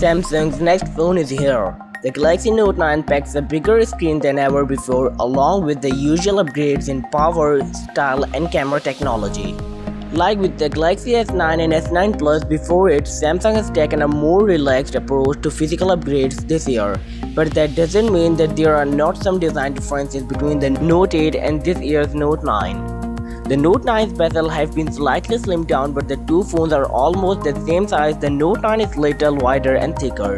Samsung's next phone is here. The Galaxy Note 9 packs a bigger screen than ever before, along with the usual upgrades in power, style and camera technology. Like with the Galaxy S9 and S9 Plus before it, Samsung has taken a more relaxed approach to physical upgrades this year. But that doesn't mean that there are not some design differences between the Note 8 and this year's Note 9. The Note 9's bezel have been slightly slimmed down, but the two phones are almost the same size. The Note 9 is little wider and thicker.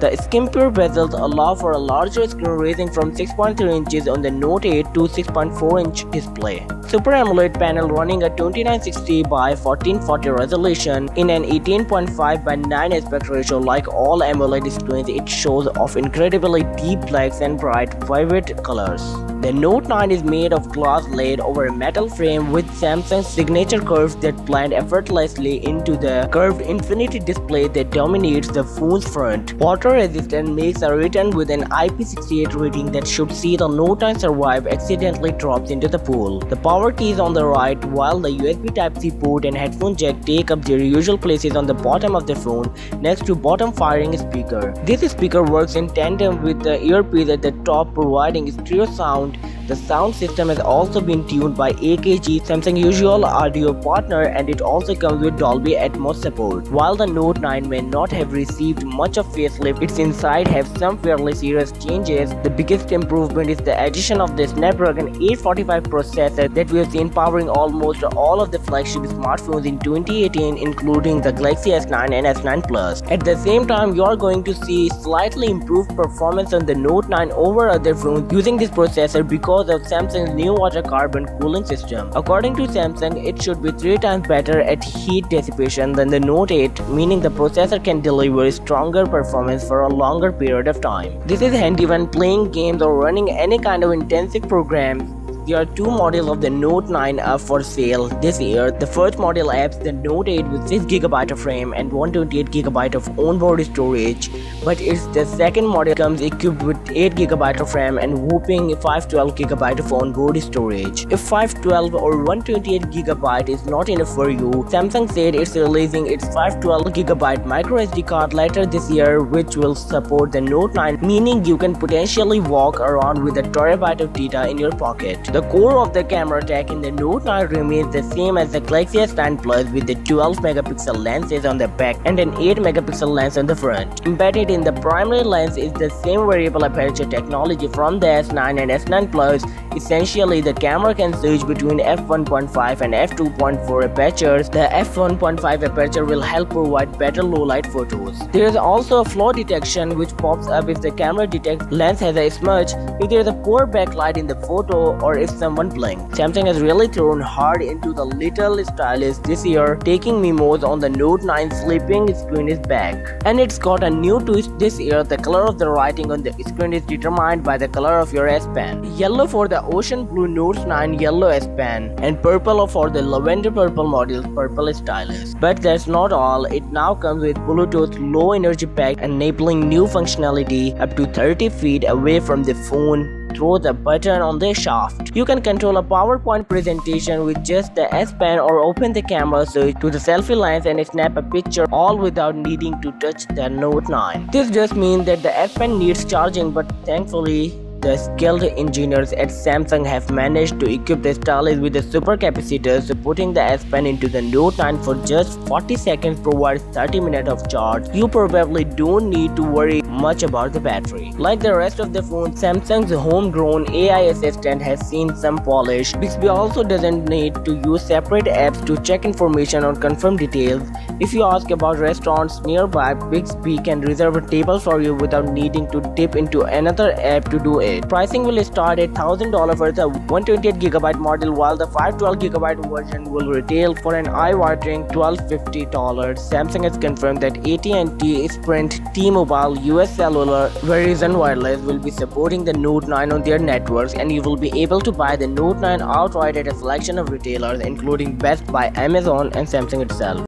The skimpier bezels allow for a larger screen, raising from 6.3 inches on the Note 8 to 6.4-inch display. Super AMOLED panel running a 2960 by 1440 resolution in an 18.5 by 9 aspect ratio. Like all AMOLED screens, it shows off incredibly deep blacks and bright, vivid colors. The Note 9 is made of glass laid over a metal frame with Samsung's signature curves that blend effortlessly into the curved infinity display that dominates the phone's front. Water resistant makes a return with an IP68 rating that should see the Note 9 survive accidentally drops into the pool. The power key is on the right, while the USB Type-C port and headphone jack take up their usual places on the bottom of the phone next to bottom firing speaker. This speaker works in tandem with the earpiece at the top, providing stereo sound. The sound system has also been tuned by AKG, Samsung's usual audio partner, and it also comes with Dolby Atmos support. While the Note 9 may not have received much of facelift, its inside have some fairly serious changes. The biggest improvement is the addition of the Snapdragon 845 processor that we have seen powering almost all of the flagship smartphones in 2018, including the Galaxy S9 and S9 Plus. At the same time, you are going to see slightly improved performance on the Note 9 over other phones using this processor because of Samsung's new water carbon cooling system. According to Samsung, it should be 3 times better at heat dissipation than the Note 8, meaning the processor can deliver stronger performance for a longer period of time. This is handy when playing games or running any kind of intensive programs. There are two models of the Note 9 up for sale this year. The first model apps the Note 8 with 6GB of RAM and 128GB of onboard storage, but it's the second model comes equipped with 8GB of RAM and whopping 512GB of onboard storage. If 512 or 128GB is not enough for you, Samsung said it's releasing its 512GB microSD card later this year, which will support the Note 9, meaning you can potentially walk around with a terabyte of data in your pocket. The core of the camera tech in the Note 9 remains the same as the Galaxy S9 Plus, with the 12-megapixel lenses on the back and an 8-megapixel lens on the front. Embedded in the primary lens is the same variable aperture technology from the S9 and S9 Plus. Essentially, the camera can switch between f1.5 and f2.4 apertures. The f1.5 aperture will help provide better low-light photos. There is also a flaw detection which pops up if the camera detects lens has a smudge, if there is a poor backlight in the photo, or if someone blinks. Samsung has really thrown hard into the little stylus this year, taking memos on the Note 9 sleeping screen is back. And it's got a new twist this year. The color of the writing on the screen is determined by the color of your S Pen. Yellow for the ocean blue Note 9 yellow S Pen, and purple for the lavender purple model's purple stylus. But that's not all. It now comes with Bluetooth low energy pack, enabling new functionality up to 30 feet away from the phone through the button on the shaft. You can control a PowerPoint presentation with just the S Pen or open the camera switch to the selfie lens and snap a picture, all without needing to touch the Note 9. This just means that the S Pen needs charging, but thankfully the skilled engineers at Samsung have managed to equip the stylus with a super capacitor, so putting the S Pen into the Note 9 for just 40 seconds provides 30 minutes of charge. You probably don't need to worry much about the battery. Like the rest of the phone, Samsung's homegrown AI assistant has seen some polish. Bixby also doesn't need to use separate apps to check information or confirm details. If you ask about restaurants nearby, Bixby can reserve a table for you without needing to dip into another app to do it. Pricing will start at $1,000 for the 128GB model, while the 512GB version will retail for an eye-watering $1,250. Samsung has confirmed that AT&T, Sprint, T-Mobile, US Cellular, Verizon Wireless will be supporting the Note 9 on their networks, and you will be able to buy the Note 9 outright at a selection of retailers including Best Buy, Amazon and Samsung itself.